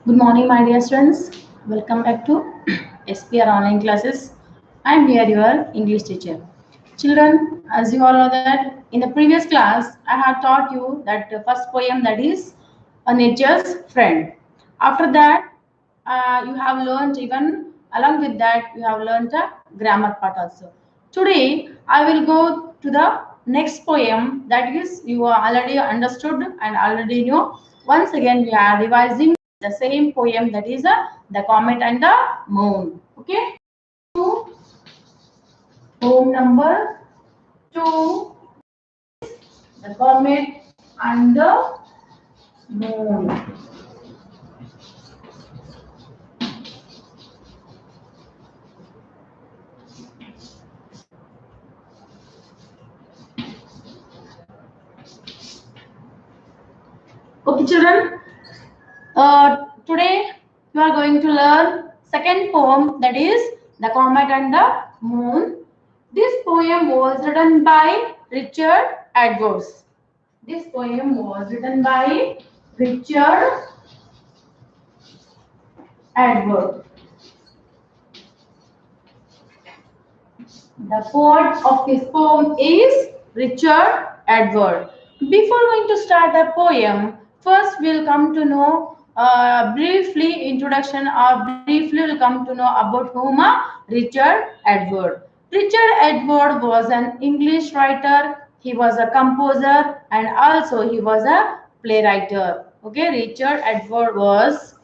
Good morning, my dear students. Welcome back to SPR online classes. I am here, your English teacher. Children, as you all know that in the previous class, I have taught you that the first poem that is a nature's friend. After that, you have learned even along with that you have learned a grammar part also. Today, I will go to the next poem that is you are already understood and already know. Once again, we are revising the same poem that is the comet and the moon. Okay. Poem number 2, the comet and the moon. Okay, children. Today you are going to learn second poem that is the comet and the moon. This poem was written by Richard Edwards. This poem was written by Richard Edwards. The poet of this poem is Richard Edwards. Before going to start the poem, first we'll come to know briefly introduction or briefly we'll come to know about whom Richard Edwards. Richard Edwards was an English writer. He was a composer and also he was a playwright. Okay, Richard Edwards was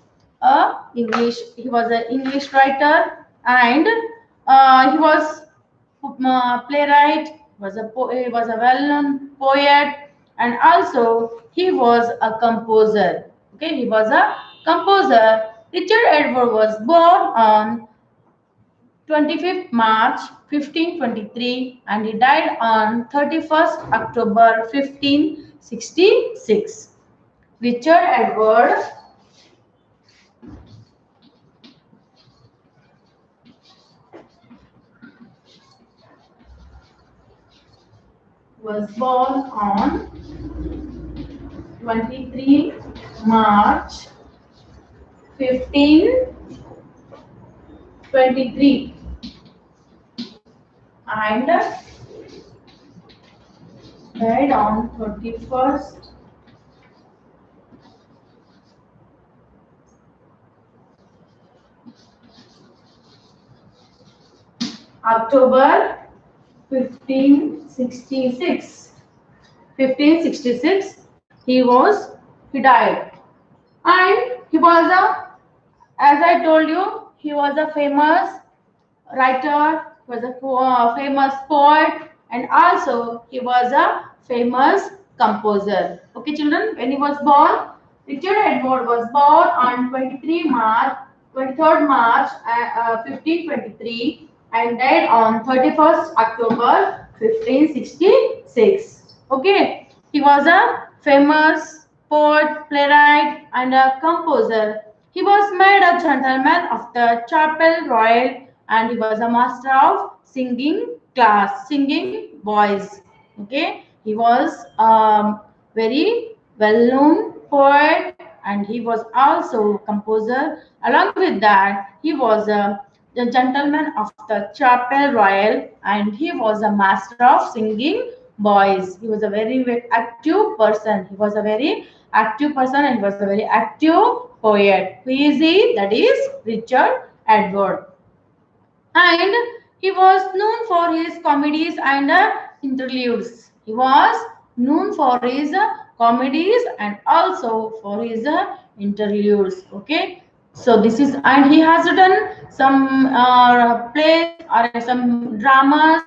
a English. He was an English writer and he was playwright, he was a well-known poet, and also he was a composer. Okay, he was a composer. Richard Edward was born on 25th March 1523 and he died on 31st October 1566. Richard Edward was born on 23 March 1523 and died on 31st October 1566. 1566 he died and he was a, as I told you, he was a famous writer, was a famous poet, and also he was a famous composer. Okay, children, when he was born, Richard Edward was born on 23rd March 1523 and died on 31st October 1566. Okay, he was a famous poet, playwright, and a composer. He was made a gentleman of the Chapel Royal and he was a master of singing voice. Okay, he was very well-known poet and he was also composer. Along with that, he was a gentleman of the Chapel Royal and he was a master of singing voice. He was a very active person. He was a very active person and he was a very active poet. Who is he? That is Richard Edward. And he was known for his comedies and interludes. He was known for his comedies and also for his interludes. Okay, so this is, and he has written some plays or some dramas.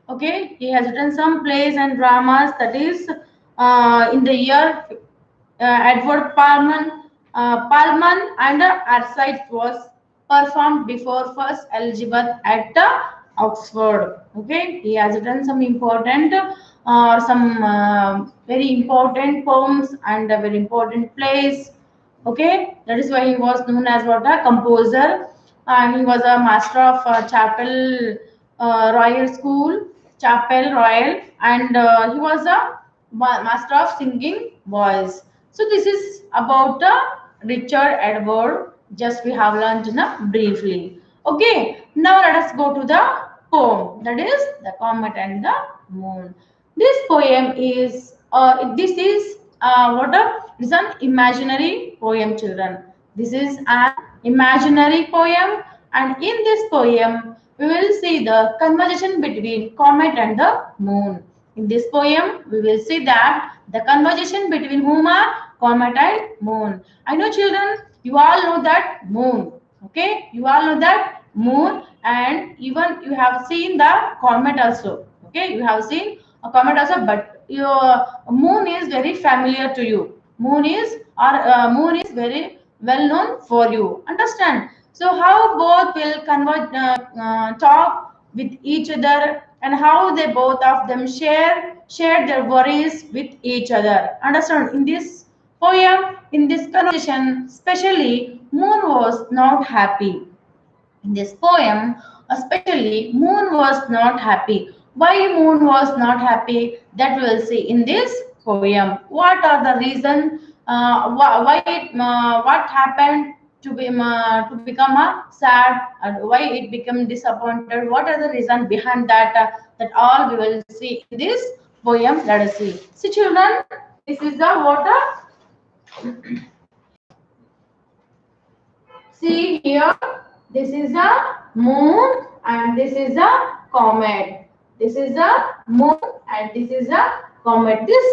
Okay, he has written some plays and dramas that is in the year Edward Palman and Arcite was performed before first Elizabeth at Oxford. Okay, he has written some important, very important poems and very important plays. Okay, that is why he was known as what a composer, and he was a master of Chapel Royal School, Chapel Royal, and he was a master of singing voice. So this is about Richard Edward. Just we have learned briefly. Okay, now let us go to the poem. That is the comet and the moon. This poem is this is what a it is an imaginary poem, children. This is an imaginary poem, and in this poem we will see the conversation between comet and the moon. In this poem, we will see that the conversation between whom are comet and moon. I know, children, you all know that moon. Okay, you all know that moon, and even you have seen the comet also. Okay, you have seen a comet also, but your moon is very familiar to you. Moon is very well known for you. Understand? So how both will talk with each other, and how they both of them share their worries with each other. Understand? In this poem, in this conversation, especially Moon was not happy. In this poem, especially Moon was not happy. Why Moon was not happy? That we'll see in this poem. What are the reason? What happened to become a sad? Why it became disappointed? What are the reason behind that? That all we will see in this poem. Let us see. See, children, this is the water. See here, this is a moon and this is a comet. This is a moon and this is a comet. This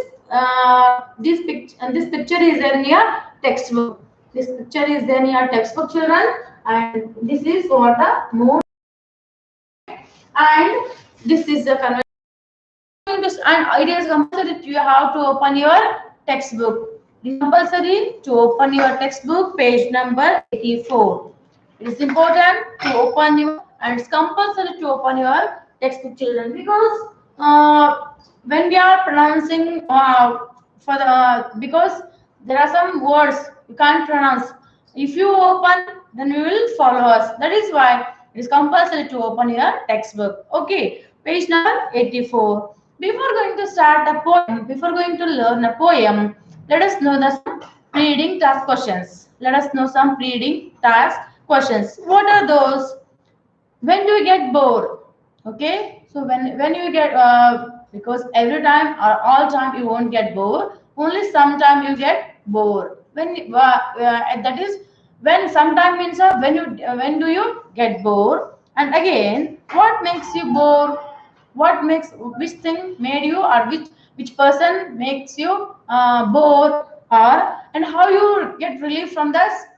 picture is in your textbook. This picture is in your textbook, children, and this is what a moon, and this is the conversation. And it is compulsory that you have to open your textbook. It is compulsory to open your textbook, page number 84. It is important to open your, and it's compulsory to open your textbook, children, because when we are pronouncing because there are some words you can't pronounce. If you open, then you will follow us. That is why it is compulsory to open your textbook. Okay, page number 84. Before going to start a poem, before going to learn a poem, let us know the some reading task questions. Let us know some reading task questions. What are those? When do you get bored? Okay, so when you get because every time or all time you won't get bored. Only sometime you get bored. That is when sometime means when do you get bored? And again, what makes you bored? What makes which thing made you, or which person makes you bored, or and how you get relief from that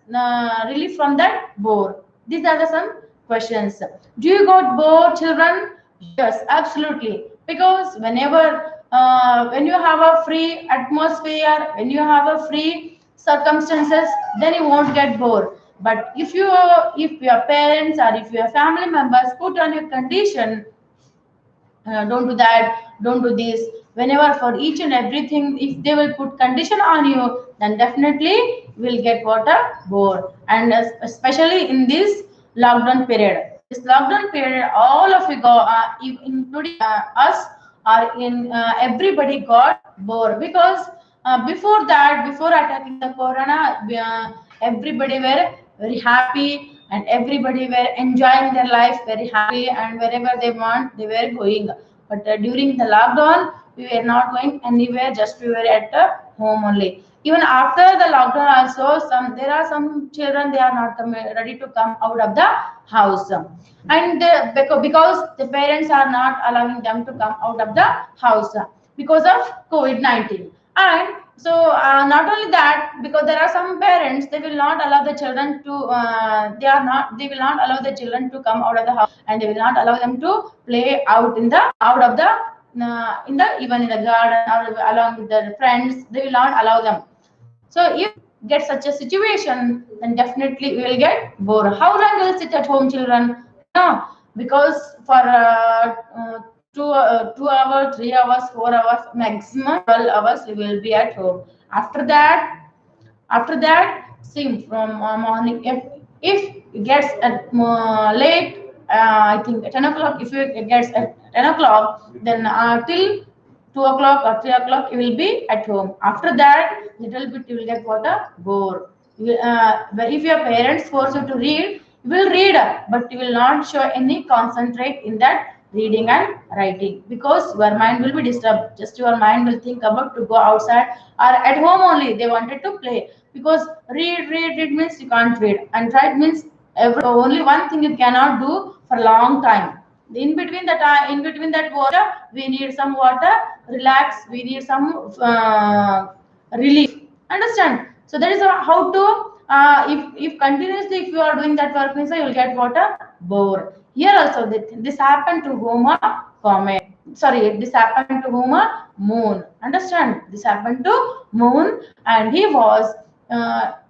bore. These are the some questions. Do you got bored, children? Yes, absolutely, because when you have a free atmosphere, when you have a free circumstances, then you won't get bored. But if your parents or if your family members put on a condition, don't do that, don't do this, whenever for each and everything, if they will put condition on you, then definitely will get water bored. And especially in this lockdown period, this lockdown period, all of you go including us, are in everybody got bored, because before attacking the corona, everybody were very happy, and everybody were enjoying their life very happy, and wherever they want they were going. But during the lockdown, we were not going anywhere, just we were at home only. Even after the lockdown also, there are some children, they are not ready to come out of the house, and because the parents are not allowing them to come out of the house because of COVID-19. And so not only that, because there are some parents, they will not allow the children to they will not allow the children to come out of the house, and they will not allow them to play out in the out of the in the even in the garden or along with their friends. They will not allow them. So if get such a situation, then definitely we will get bored. How long will sit at home, children? No, because for 2 hours, 3 hours, 4 hours, maximum 12 hours, we will be at home. After that, see from morning. If it gets at late, I think at 10 o'clock. If it gets at 10 o'clock, then till 2 o'clock or 3 o'clock, you will be at home. After that, little bit you will get water bored. If your parents force you to read, you will read, but you will not show any concentrate in that reading and writing, because your mind will be disturbed. Just your mind will think about to go outside, or at home only they wanted to play, because read means you can't read, and write means only one thing you cannot do for a long time. In between the time, in between that water, we need some water, relax, we need some relief. Understand? So that is how to, if continuously if you are doing that work means you will get water bore. Here also this happened to Homer comet. Sorry, this happened to Homer moon. Understand? This happened to moon, and he was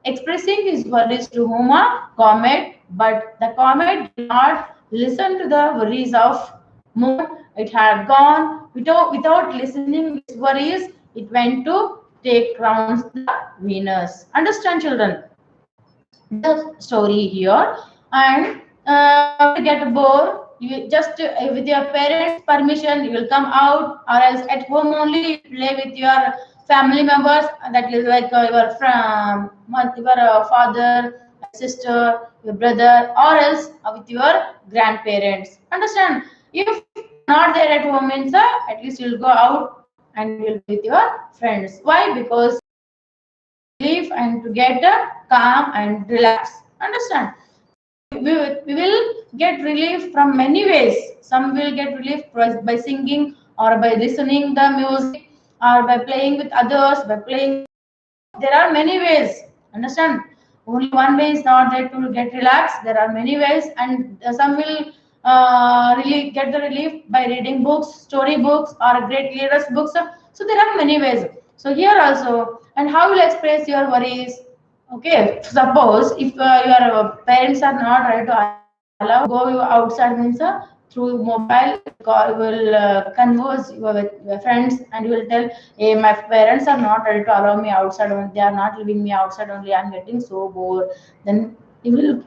expressing his worries to Homer comet, but the comet did not listen to the worries of moon. It had gone without listening his worries. It went to take rounds the Venus. Understand, children? The story here. And to get bored, you just with your parents' permission, you will come out, or else at home only play with your family members. That is like your father, sister, your brother, or else with your grandparents. Understand? If not there at home means at least you'll go out and you'll play with your friends. Why? Because relief and to get calm and relax. Understand? We will get relief from many ways. Some will get relief by singing, or by listening the music, or by playing with others, by playing. There are many ways. Understand? Only one way is not there to get relaxed. There are many ways, and some will really get the relief by reading books, story books, or great leaders books. So there are many ways. So here also, and how will express your worries? Okay, suppose if your parents are not ready to allow go outside means through mobile will converse with your friends, and you will tell, hey, my parents are not ready to allow me outside, they are not leaving me outside only, I'm getting so bored. Then you will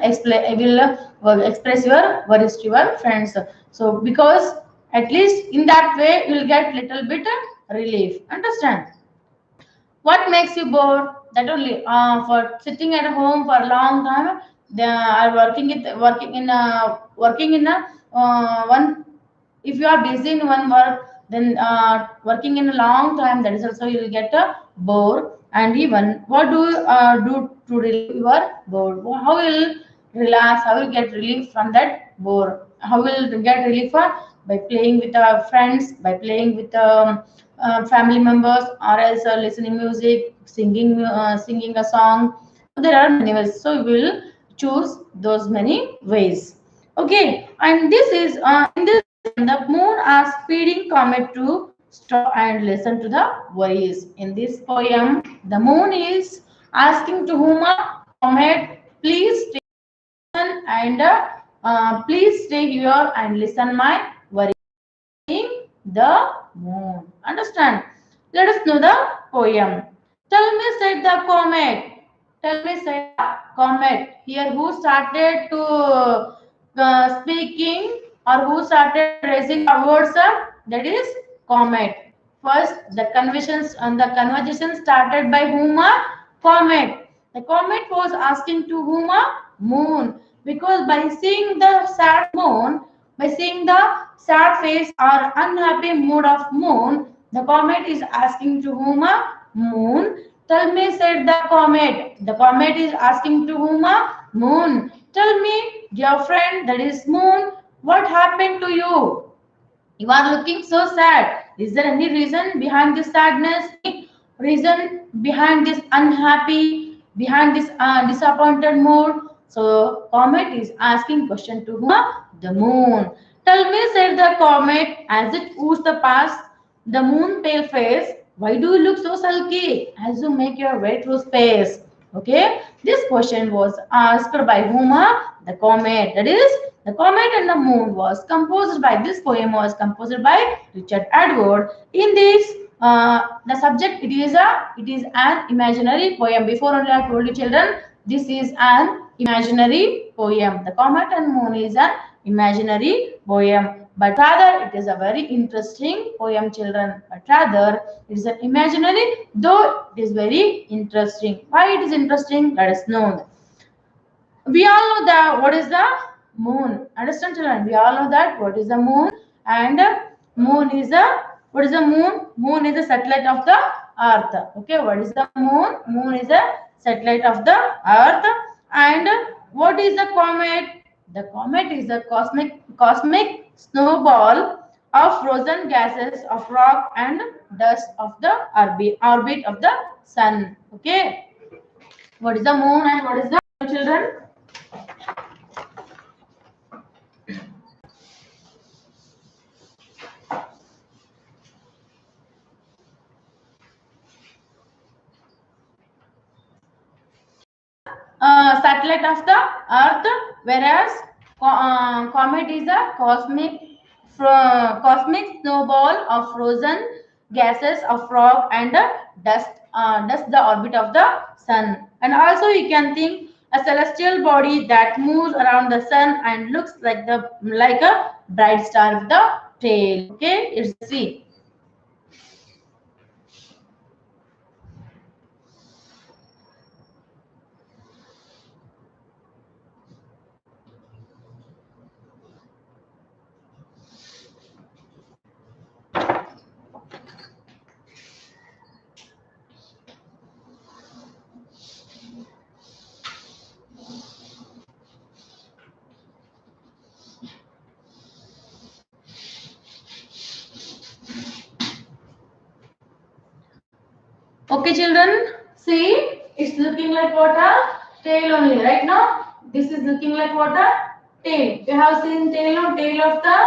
explain, you will express your worries to your friends. So because at least in that way you will get little bit relief. Understand? What makes you bored? That only for sitting at home for a long time. They are working in a one. If you are busy in one work, then working in a long time, that is also you will get a bore. And even what do you do to relieve your bore? How will relax? How will get relief from that bore? How will get relief by playing with our friends, by playing with family members, or else listening music, singing a song. So there are many ways. So we will choose those many ways. Okay, and this is in this poem, the moon asks feeding comet to stop and listen to the worries. In this poem, the moon is asking to Huma, comet, please stay and please stay here and listen my worries. The moon. Understand? Let us know the poem. Tell me, said the comet. Tell me, said the comet. Here, who started to speaking, or who started raising the words? That is comet. First, the conversation started by whom? Comet. The comet was asking to whom? Moon. Because by seeing the sad moon, by seeing the sad face or unhappy mood of moon, the comet is asking to whom? Moon. Tell me, said the comet. The comet is asking to whom? Moon. Tell me, dear friend, that is moon, what happened to you? You are looking so sad. Is there any reason behind this sadness? Any reason behind this unhappy, behind this disappointed mood? So comet is asking question to whom? The moon. Tell me, said the comet, as it oozed the past, the moon pale face. Why do you look so sulky as you make your way through space? Okay, this question was asked by whom? The comet. That is, the Comet and the Moon was composed by, this poem was composed by Richard Edward. In this, the subject, it is an imaginary poem. Before only I told you children, this is an imaginary poem. The Comet and Moon is an imaginary poem. but rather it is a very interesting poem, children. But rather it is an imaginary, though it is very interesting. Why it is interesting? Let us know. We all know that what is the moon. Understand, children? We all know that what is the moon, and moon is a, what is the moon? Moon is a satellite of the earth. Okay, what is the moon? Moon is a satellite of the earth. And what is the comet? The comet is a cosmic snowball of frozen gases of rock and dust of the orbit of the sun. Okay, what is the moon and what is the, children? Satellite of the earth, whereas comet is a cosmic snowball of frozen gases of rock and dust the orbit of the sun. And also you can think a celestial body that moves around the sun and looks like a bright star with the tail. Okay, it's see. Okay, children, see, it's looking like what a tail only. Right now, this is looking like what a tail. You have seen tail, no? Tail of the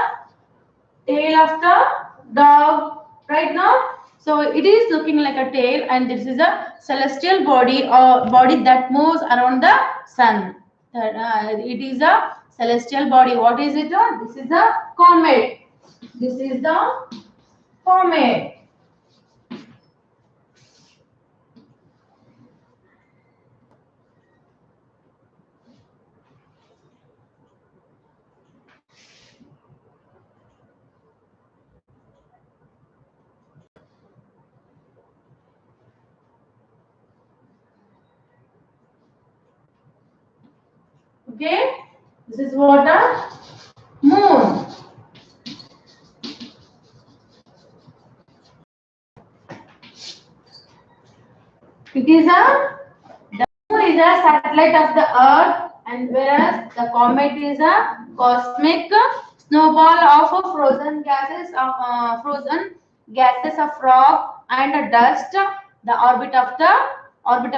dog. Right now, so it is looking like a tail, and this is a celestial body or body that moves around the sun. It is a celestial body. What is it? This is a comet. This is the comet. Okay, this is what a moon. It is a, the moon is a satellite of the earth, and whereas the comet is a cosmic snowball of frozen gases of rock and dust, the orbit of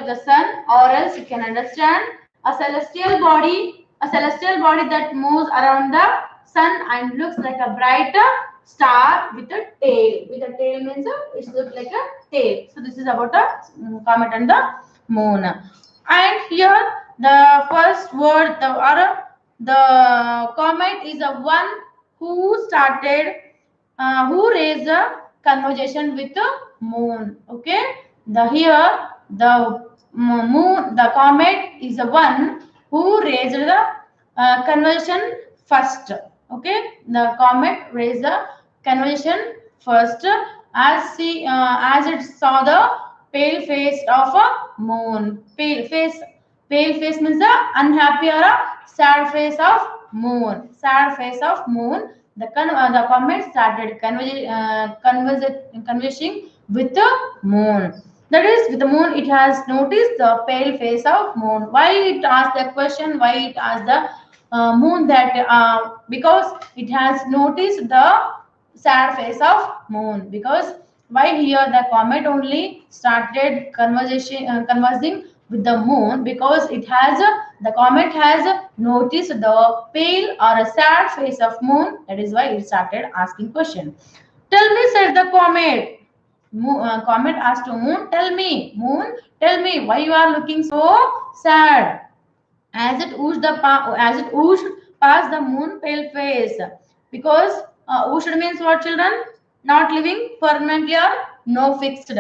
the sun, or else you can understand a celestial body that moves around the sun and looks like a bright star with a tail. With a tail means it looks like a tail. So this is about a comet and the moon. And here the first word, the comet is a one who started, who raised a conversation with the moon. Okay, the here the moon, the comet is the one who raised the conversation first. Okay, the comet raised the conversation first, as it saw the pale face of a moon. Pale face means the unhappy or a sad face of moon. Sad face of moon. The comet started conversing with the moon. That is, with the moon, it has noticed the pale face of moon. Why it asked the question? Why it asked the moon that? Because it has noticed the sad face of moon. Because why here the comet only started conversing with the moon, because it has the comet has noticed the pale or a sad face of moon. That is why it started asking question. Tell me, said the comet. Comet asked to moon, tell me, moon, tell me why you are looking so sad. As it oozed past the moon pale face, because oozed means what, children? Not living permanently or no fixed.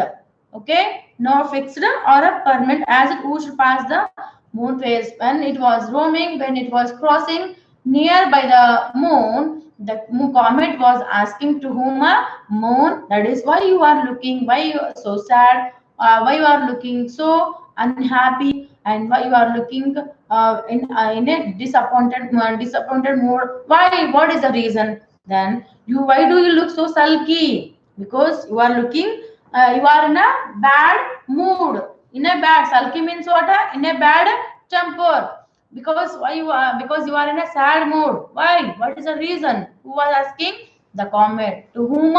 Okay, no fixed or a permanent. As it oozed past the moon face, when it was roaming, when it was crossing near by the moon, the comet was asking to whom? Moon. That is why you are looking, why you are so sad, why you are looking so unhappy, and why you are looking in a disappointed mood. Why? What is the reason? Then you, why do you look so sulky? Because you are looking, you are in a bad mood. In a bad, sulky means what? In a bad temper. Because why you are? Because you are in a sad mood. Why? What is the reason? Who was asking? The comet. To whom?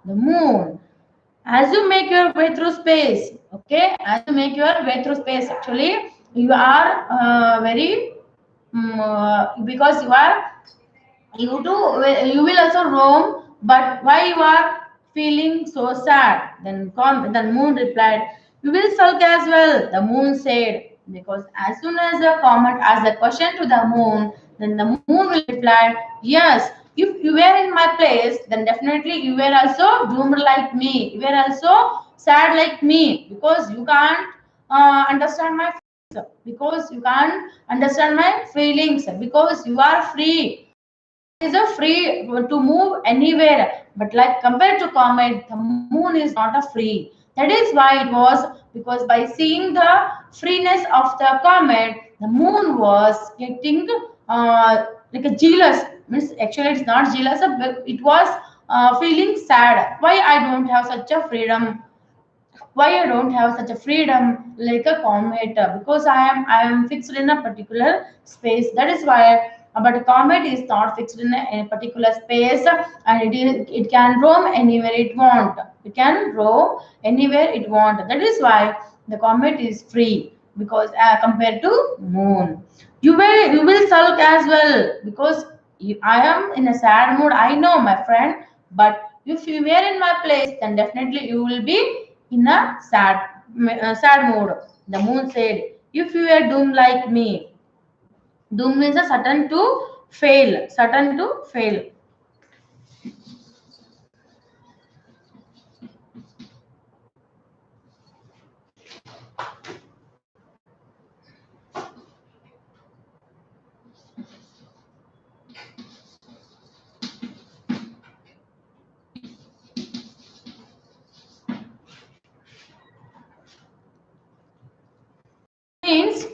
The moon. As you make your way through space, okay, as you make your way through space, actually you are very because you are, you do, you will also roam, but why you are feeling so sad? Then the moon replied, you will sulk as well, the moon said. Because as soon as the comet asked the question to the moon, then the moon will reply, yes, if you were in my place, then definitely you were also doomed like me, you were also sad like me, because you can't understand my feelings, because you can't understand my feelings, because you are free, is a free to move anywhere. But like compared to comet, the moon is not a free. That is why it was, because by seeing the freeness of the comet, the moon was getting like a jealous. Means actually it's not jealous, but it was feeling sad. Why I don't have such a freedom? Why I don't have such a freedom like a comet? Because I am fixed in a particular space. That is why. But a comet is not fixed in a particular space, and it can roam anywhere it want. It can roam anywhere it want. That is why the comet is free, because compared to moon, you will sulk as well, because I am in a sad mood. I know, my friend, but if you were in my place, then definitely you will be in a sad mood. The moon said, if you were doomed like me, doom means a certain to fail, certain to fail. Means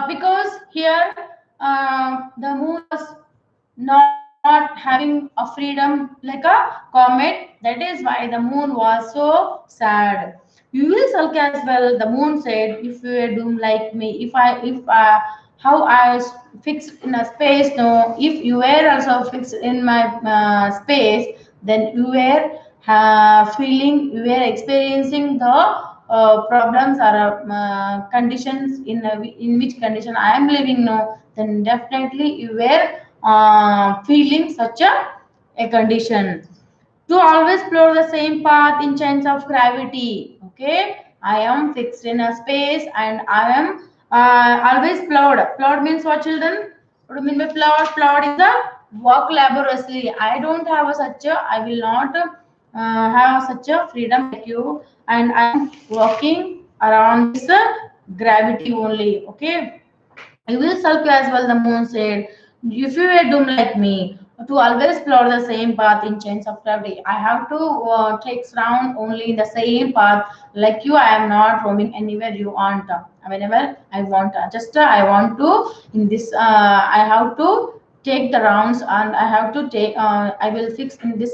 because here the moon was not having a freedom like a comet. That is why the moon was so sad. You will sulk as well, the moon said, if you were doomed like me. If how I was fixed in a space, no, if you were also fixed in my space, then you were feeling, you were experiencing the problems or conditions in which condition I am living now, then definitely you were feeling such a condition. To always follow the same path in chains of gravity. Okay, I am fixed in a space and I am always plowed. Plowed means what, children? What do you mean by plowed? Plowed is a walk laboriously. I don't have a such a, I will not have such a freedom like you, and I am walking around this gravity only. Okay, I will sulk as well, the moon said. If you were doomed like me, to always follow the same path in chains of gravity, I have to take round only in the same path. Like you, I am not roaming anywhere you want. Whenever I want. Just I want to, in this, I have to take the rounds, and I have to take, I will fix in this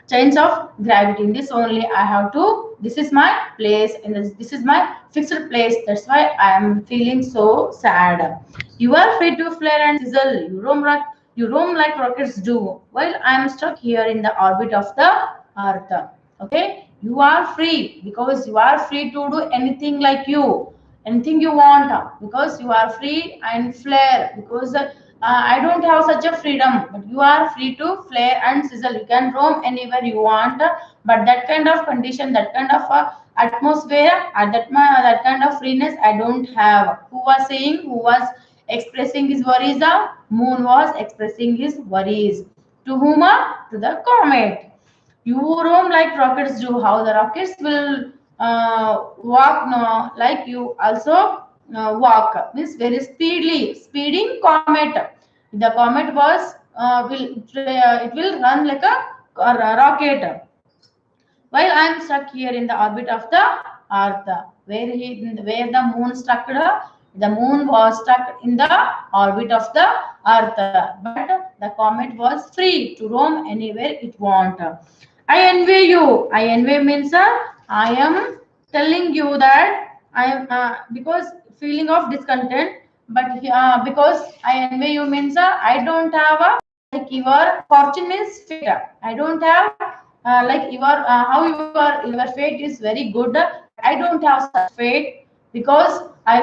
chains of gravity. In this only I have to, this is my place, and this is my fixed place. That's why I am feeling so sad. You are free to flare and sizzle. You roam like rockets do, while I am stuck here in the orbit of the Earth. Okay, you are free, because you are free to do anything you want, because you are free and flare, because I don't have such a freedom, but you are free to flare and sizzle. You can roam anywhere you want, but that kind of condition, that kind of atmosphere, that kind of freeness I don't have. Who was saying? Who was expressing his worries? The moon was expressing his worries. To whom? To the comet. You roam like rockets do. How the rockets will walk, no, like you also walk. Means very speedily. Speeding comet. The comet was it will run like a rocket, while I am stuck here in the orbit of the Earth. Where the moon stuck, the moon was stuck in the orbit of the Earth, but the comet was free to roam anywhere it want. I envy you. I envy means I am telling you that I am because feeling of discontent, but because I envy you means I don't have a like your fortune means fate. I don't have like how your fate is very good, but I don't have such fate because I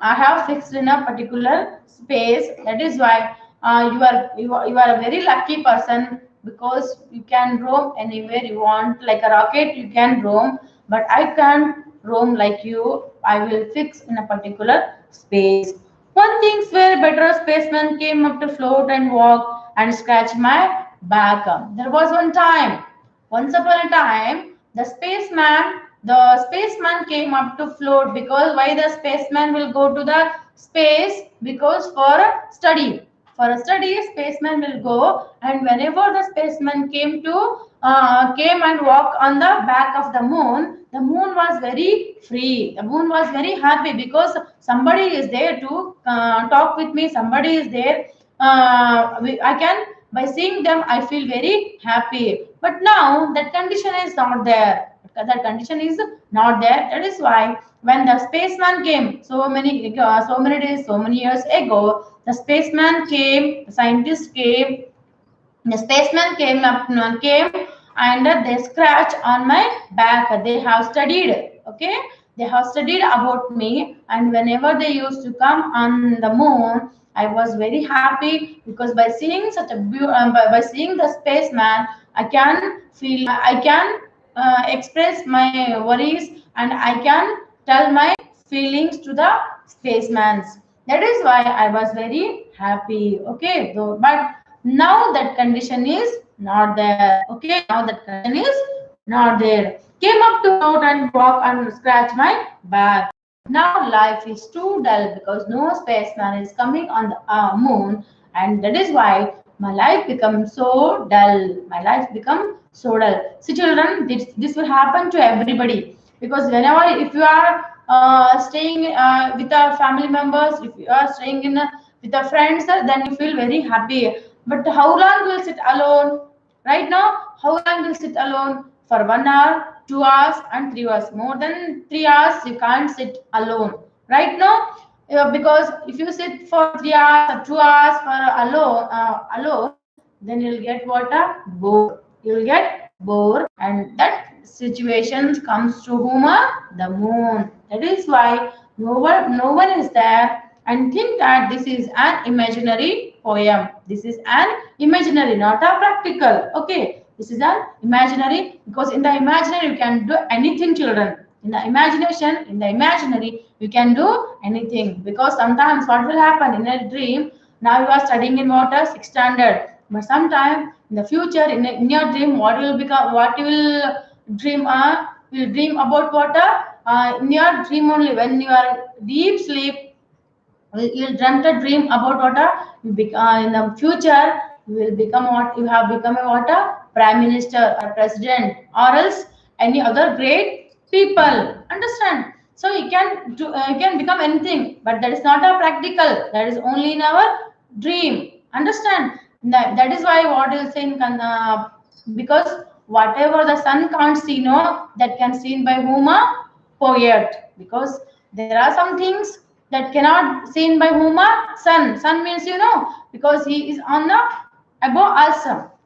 have fixed in a particular space. That is why you are a very lucky person because you can roam anywhere you want like a rocket. You can roam, but I can't roam like you. I will fix in a particular space. One thing's where better spaceman came up to float and walk and scratch my back. There was one time, once upon a time, the spaceman came up to float because why the spaceman will go to the space because for a study. For a study, spaceman will go, and whenever the spaceman came and walk on the back of the moon was very free. The moon was very happy because somebody is there to talk with me. Somebody is there. I can by seeing them I feel very happy. But now that condition is not there. That condition is not there. That is why when the spaceman came so many days, so many years ago, the spaceman came, the scientist came, the spaceman came and they scratch on my back. They have studied, okay, they have studied about me, and whenever they used to come on the moon, I was very happy because by seeing such a by seeing the spaceman, I can feel, I can express my worries, and I can tell my feelings to the spacemans. That is why I was very happy. Okay, but now that condition is not there. Okay, now that condition is not there. Came up to float and walk and scratch my back. Now life is too dull because no spaceman is coming on the moon, and that is why my life becomes so dull. My life becomes so dull. See, children, this will happen to everybody because whenever if you are staying with our family members, if you are staying with the friends, then you feel very happy. But how long will sit alone? Right now, how long will sit alone? For 1 hour, 2 hours, and 3 hours. More than 3 hours, you can't sit alone. Right now, because if you sit for 3 hours or 2 hours for alone, then you'll get what a bore. You'll get bored, and that situation comes to whom the moon. That is why no one is there and think that this is an imaginary poem. This is an imaginary, not a practical. Okay, this is an imaginary because in the imaginary you can do anything, children. In the imagination, in the imaginary, you can do anything because sometimes what will happen in a dream? Now you are studying in water, sixth standard, but sometime in the future, in your dream, what will become? What you will dream? Will dream about water in your dream only when you are deep sleep. You'll dreamt a dream about water. In the future you will become what you have become a water prime minister or president or else any other great people. Understand? So you can become anything, but that is not a practical. That is only in our dream. Understand? That is why what you say in because whatever the sun can't see, no, that can seen by whom a poet. Because there are some things that cannot seen by whom a sun. Sun means because he is on the above us.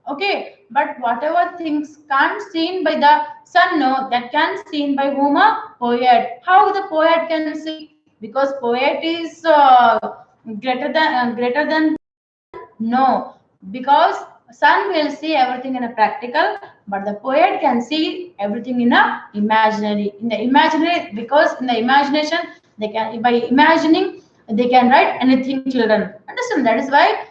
Okay, but whatever things can't seen by the sun, no, that can seen by whom a poet. How the poet can see? Because poet is greater than no, because sun will see everything in a practical, but the poet can see everything in a imaginary. In the imaginary, because in the imagination they can by imagining they can write anything. Children, understand? That is why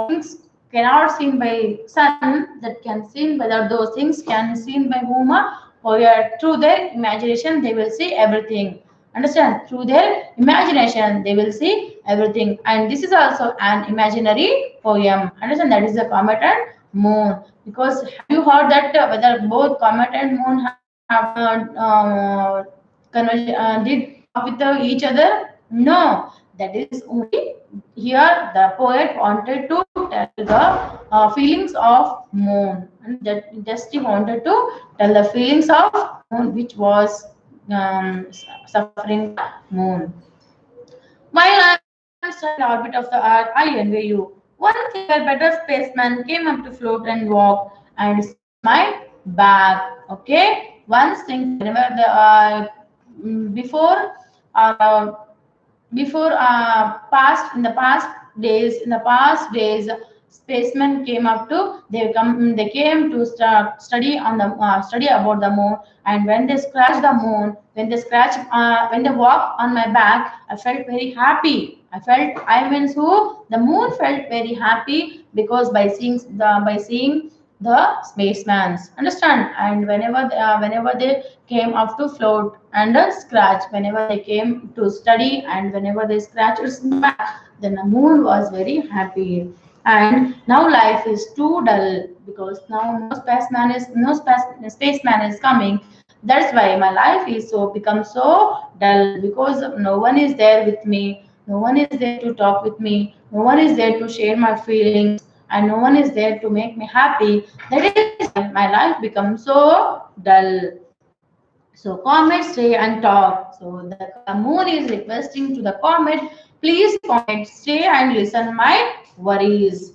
things cannot seen by sun that can seen by those things can seen by whom a poet through their imagination they will see everything. Understand? Through their imagination, they will see everything. And this is also an imaginary poem. Understand? That is the comet and moon. Because have you heard that whether both comet and moon have did talk with each other? No, that is only here the poet wanted to tell the feelings of moon, and that just he wanted to tell the feelings of moon, which was suffering the moon. While I am studying the orbit of the Earth, I envy you. One single better spaceman came up to float and walk and sit on my back. Okay, once thing whenever the before uh, past in the past days spacemen came up to they came to study on the study about the moon, and when they scratch the moon, when they walk on my back, I felt very happy. I means who the moon felt very happy because by seeing the spacemans. Understand? And whenever they came up to float and scratch, whenever they came to study and whenever they scratched its back, then the moon was very happy. And now life is too dull because now no spaceman is coming. That's why my life is so become so dull because no one is there with me. No one is there to talk with me. No one is there to share my feelings, and no one is there to make me happy. That is why my life becomes so dull. So comet stay and talk. So the moon is requesting to the comet, please comet stay and listen my worries.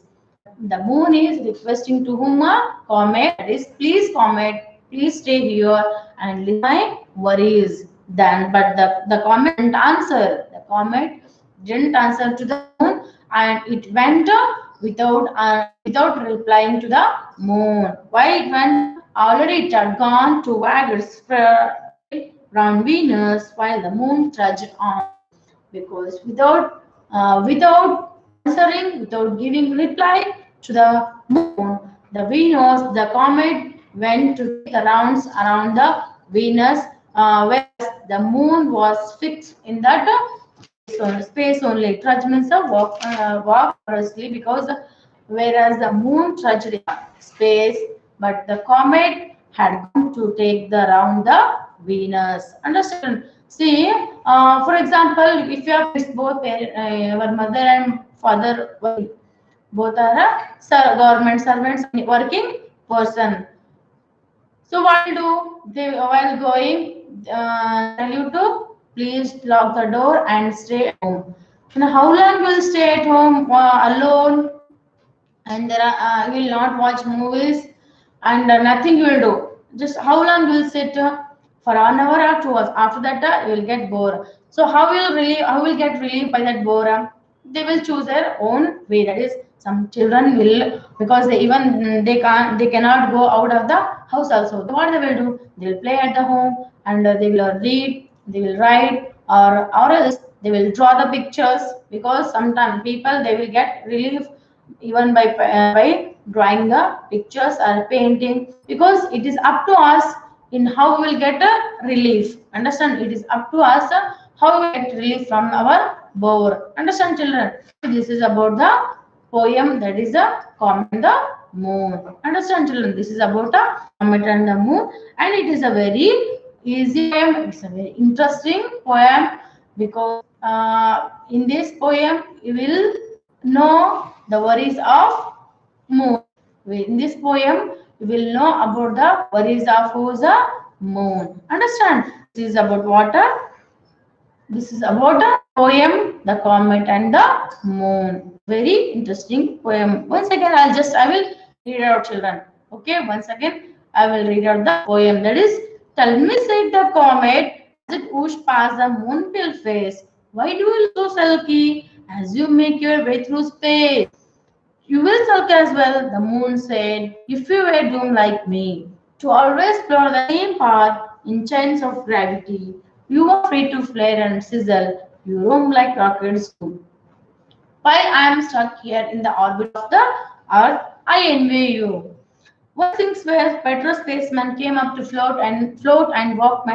The moon is requesting to whom a comet, that is please comet, please stay here and listen my worries. Then but the comet didn't answer. The comet didn't answer to the moon, and it went without replying to the moon. Why it went? Already it had gone to wag its tail round Venus while the moon trudged on. Because without answering, without giving reply to the moon, the Venus, the comet went to take the rounds around the Venus, whereas the moon was fixed in that space only. Trudge means a walk honestly, because whereas the moon trudged in space, but the comet had gone to take the round the Venus. Understand? See, for example, if you have both your mother and father working, both are government servants, working person. So what will do? They while going, tell you to please lock the door and stay at home. Now, how long will stay at home alone? And there are you will not watch movies, and nothing you will do. Just how long you will sit for 1 hour or 2 hours. After that, you will get bored. So how will get relieved by that boredom? They will choose their own way. That is, some children will, because they cannot go out of the house also. What they will do? They will play at the home, and they will read, they will write, or else they will draw the pictures, because sometimes people they will get relief even by drawing the pictures or painting, because it is up to us in how we will get a relief. Understand? It is up to us how we get relief from our bore. Understand, children? This is about the poem, that is the comet and the moon. Understand, children? This is about the comet and the moon, and it is a very easy poem. It's a very interesting poem, because in this poem you will know the worries of moon. In this poem, you will know about the worries of who's the moon. Understand? This is about water. This is about the poem, the comet and the moon. Very interesting poem. Once again, I will read out, children. Okay, once again, I will read out the poem. That is, tell me, said the comet, as it whooshed past the moonpale face. Why do you look so sulky as you make your way through space? You will sulk as well, the moon said, if you were doomed like me, to always explore the same path in chains of gravity. You are free to flare and sizzle. You roam like rockets do. While I am stuck here in the orbit of the Earth, I envy you. One thing where Petro spaceman came up to float and walk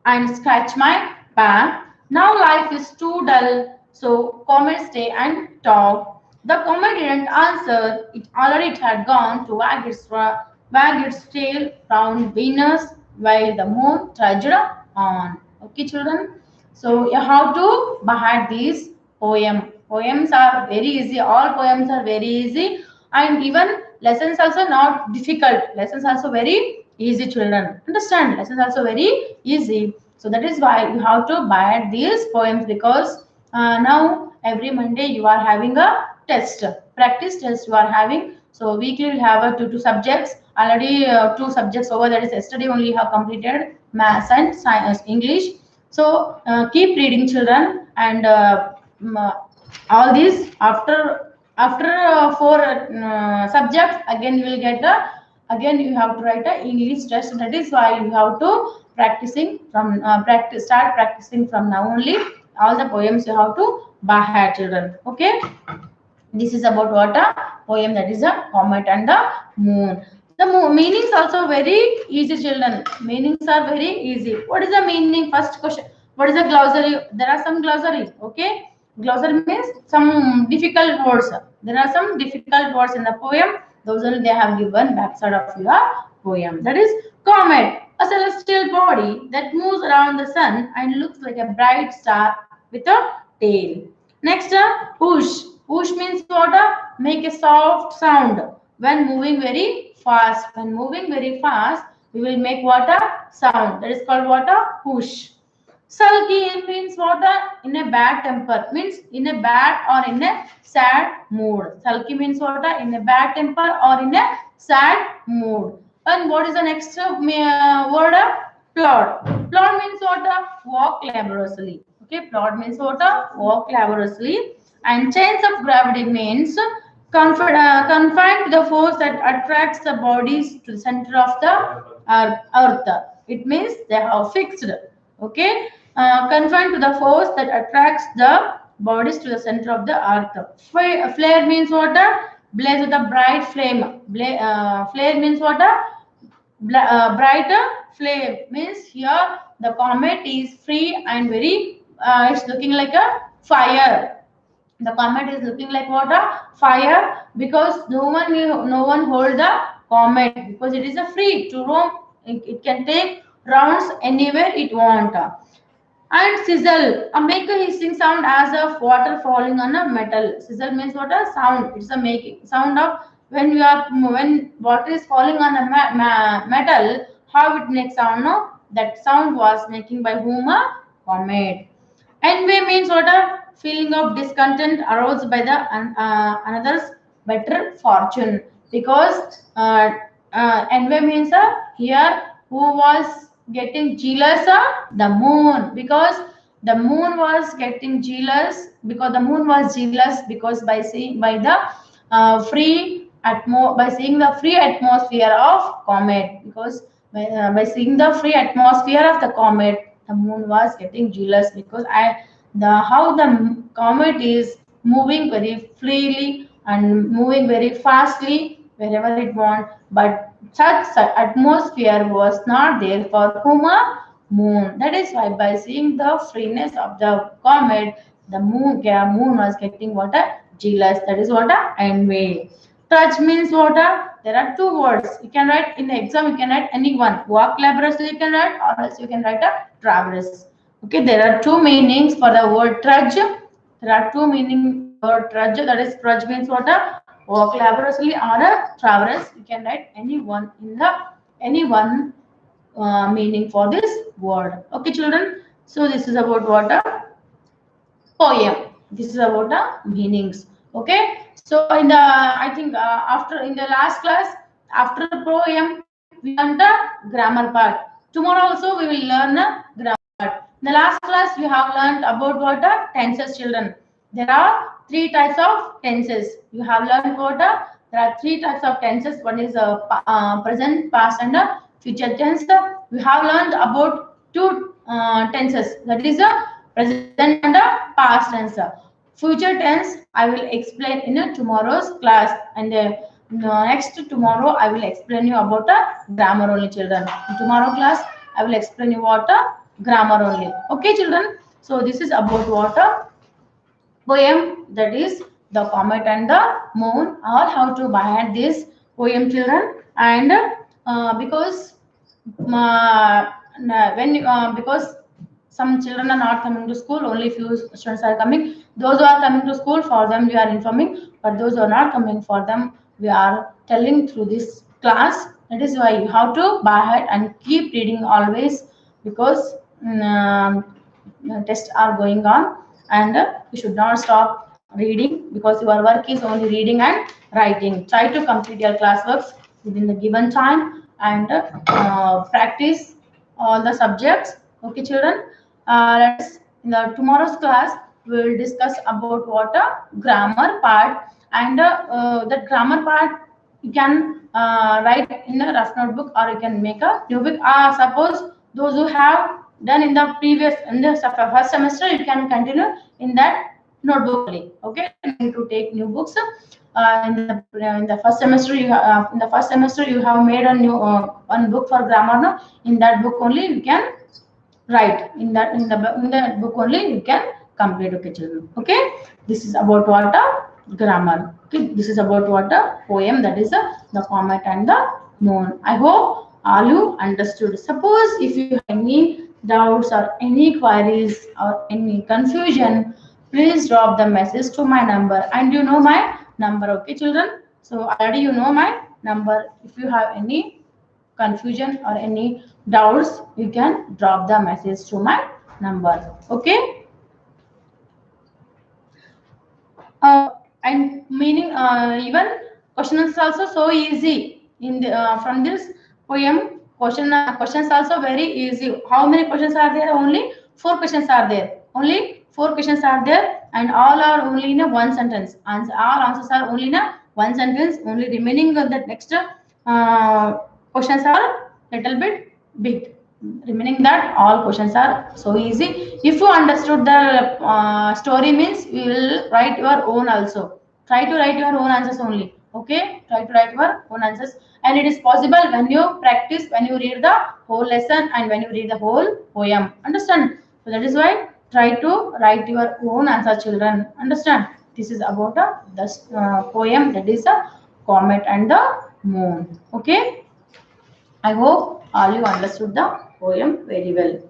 and scratch my back. Now life is too dull, so comet stay and talk. The comet didn't answer. It had gone to wag its tail round Venus while the moon trudged on. Okay, children. So you have to by these poems are very easy. All poems are very easy, and even lessons also not difficult. Lessons also very easy, children. Understand? Lessons also very easy. So that is why you have to buy these poems, because now every Monday you are having a test, practice test you are having. So weekly we'll have a two subjects. Already two subjects over. That is yesterday only have completed maths and science, English. So keep reading, children, and all these after four subjects, again you will get the, again you have to write a English test. That is why you have to practicing from start practicing from now only. All the poems you have to by heart, children. Okay, this is about what a poem, that is a comet and the moon. The meanings also very easy, children. Meanings are very easy. What is the meaning? First question, what is a glossary? There are some glossary. Okay, glossary means some difficult words. There are some difficult words in the poem. Those only they have given backside of your poem. That is comet, a celestial body that moves around the sun and looks like a bright star with a tail. Next, push. Push means what? Make a soft sound when moving very fast. When moving very fast, we will make what? Sound. That is called what? Push. Sulky means what? In a bad temper. Means in a bad or in a sad mood. Sulky means what? In a bad temper or in a sad mood. And what is the next word? Plod. Plod means what? Walk laboriously. Okay, plod means what? Walk laboriously. And chains of gravity means confined to the force that attracts the bodies to the center of the earth. It means they are fixed. Okay, confined to the force that attracts the bodies to the center of the earth. Flare means what? Blaze with a bright flame. Flare means what? Brighter flame means here the comet is free and very it's looking like a fire. The comet is looking like what? A fire, because no one hold the comet, because it is a free to roam. It can take rounds anywhere it want. And sizzle, make a hissing sound as of water falling on a metal. Sizzle means what? A sound. It's a making sound of when water is falling on a metal. How it makes sound? No, that sound was making by whom? A comet. Envy means what? A feeling of discontent aroused by the another's better fortune. Because envy means here who was getting jealous? The moon. Because the moon was getting jealous, because the moon was jealous because by seeing by the by seeing the free atmosphere of comet. Because by seeing the free atmosphere of the comet, the moon was getting jealous, because the how the comet is moving very freely and moving very fastly wherever it want, but such atmosphere was not there for whom? A moon. That is why by seeing the freeness of the comet, the moon was getting what? A jealous. That is what? A envy. Touch means what? There are two words. You can write in the exam, you can write any one. Walk laboriously you can write, or else you can write a traverse. Okay, there are two meanings for the word trudge. There are two meanings for the word trudge. That is, trudge means what? Walk laboriously or a traverse. You can write any one in the any one meaning for this word. Okay, children. So this is about what? Poem. This is about the meanings. Okay, so in the I think after in the last class, after the poem we learned the grammar part. Tomorrow also we will learn the grammar part. In the last class we have learned about what? Tenses, children. There are three types of tenses. You have learned what? There are three types of tenses. One is present, past, and future tense. We have learned about two tenses. That is present and past tense. Future tense I will explain in tomorrow's class, and next tomorrow I will explain you about grammar only, children. In tomorrow class I will explain you what grammar only. Okay, children. So this is about what a poem, that is the comet and the moon. All how to buy this poem, children. And because because some children are not coming to school, only few students are coming. Those who are coming to school, for them we are informing, but those who are not coming, for them we are telling through this class. That is why you have to buy ahead and keep reading always, because tests are going on, and you should not stop reading, because your work is only reading and writing. Try to complete your classworks within the given time, and practice all the subjects. Okay, children. Let us, in the tomorrow's class we will discuss about what a grammar part, and that grammar part you can write in a rough notebook, or you can make a new book. Suppose those who have done in the previous, in the first semester, you can continue in that notebook only. Okay, no need to take new books. In the first semester you have made a new one book for grammar. No, in that book only you can write, in that book only you can complete. Okay, children. Okay, this is about what a grammar. Okay, this is about what a poem, that is the comet and the moon. I hope all you understood. Suppose if you have any doubts or any queries or any confusion, please drop the message to my number, and you know my number. Okay, children. So already you know my number. If you have any confusion or any doubts, you can drop the message to my number. Okay. And meaning, even questions also so easy in the from this poem. Questions also very easy. How many questions are there? Only four questions are there. Only four questions are there, and all are only in a one sentence. All answers are only in a one sentence. Only remaining of the next questions are little bit big. Remaining that all questions are so easy. If you understood the story, means you will write your own also. Try to write your own answers only. Okay, try to write your own answers, and it is possible when you practice, when you read the whole lesson and when you read the whole poem. Understand? So that is why try to write your own answer, children. Understand? This is about the poem, that is a comet and the moon. Okay, I hope all you understood the poem very well.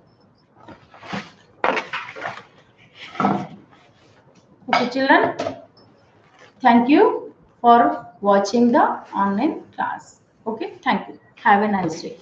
Okay, children. Thank you for watching the online class. Okay, thank you. Have a nice day.